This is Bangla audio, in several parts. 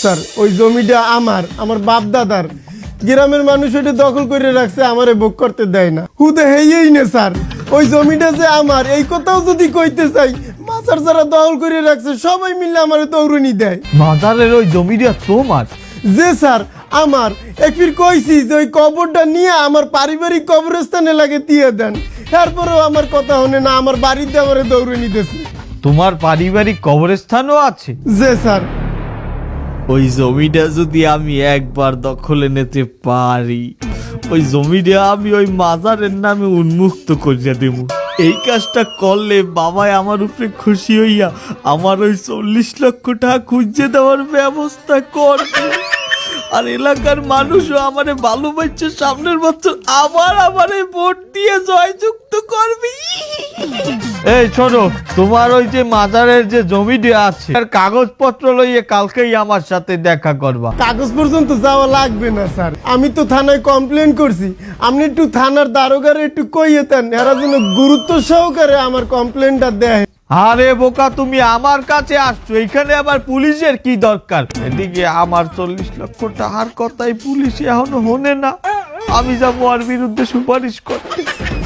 স্যার ওই জমিটা আমার বাপ দাদার, গ্রামের মানুষ ওইটা দখল করে রাখছে, আমারে ভোগ করতে দেয় না। হুদে হেই না স্যার, ওই জমিটা যে আমার এই কথাও যদি কইতে চাই, মাজার যারা দখল করে রাখছে সবাই মিলে আমারে দৌড়নি দেয়। মাজারের ওই জমিটা তোমার? যে স্যার আমার একবার কইছি যে ওই কবরটা নিয়ে আমার পারিবারিক কবরস্থানে লাগে দিয়ে দেন, তারপরেও আমার কথা হনে না, আমার বাড়িতে আমারে দৌড়নি দিয়েছে। তোমার পারিবারিক কবরস্থানও আছে? যে স্যার ওই জমিটা যদি আমি একবার দখলে নিতে পারি, ওই জমিটা আমি ওই মাজারের নামে উন্মুক্ত করিয়া দেব। এই কাজটা করলে বাবাই আমার উপরে খুশি হইয়া আমার ওই 40 লক্ষ টাকা খুঁজে দেওয়ার ব্যবস্থা করবে। আর এলাকার মানুষও আমারে ভালোবাসছে, সামনের বছর আবার আমারে ভোট দিয়ে জয়যুক্ত করবি। এই শোনো, তোমার ওই যে মাজারের যে জমিটি আছে তার কাগজপত্র লইয়ে কালকেই আমার সাথে দেখা করবা। কাগজ পর্যন্ত যাওয়া লাগবে না স্যার, আমি তো থানায় কমপ্লেন করছি। আপনি একটু থানার দারোগারে একটু কইয়ে দেন, এরা যেন গুরুত্ব সহকারে আমার কমপ্লেনটা দেয়। আরে বোকা, তুমি আমার কাছে আসছো, এখানে আবার পুলিশের কি দরকার? এদিকে আমার 40 লক্ষ টাকার কথাই পুলিশ এখনো হনে না, আমি যাবো ওর বিরুদ্ধে সুপারিশ করতে।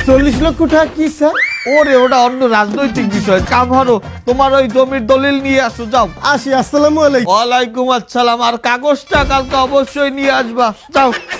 40 লক্ষ টাকা কি স্যার? ওরে ওটা অন্য রাজনৈতিক বিষয়, কাম হারো, তোমার ওই জমির দলিল নিয়ে আসো, যাও। আসি, আসসালামু আলাইকুম। ওয়ালাইকুম আসসালাম। আর কাগজটা কালকে অবশ্যই নিয়ে আসবা, যাও।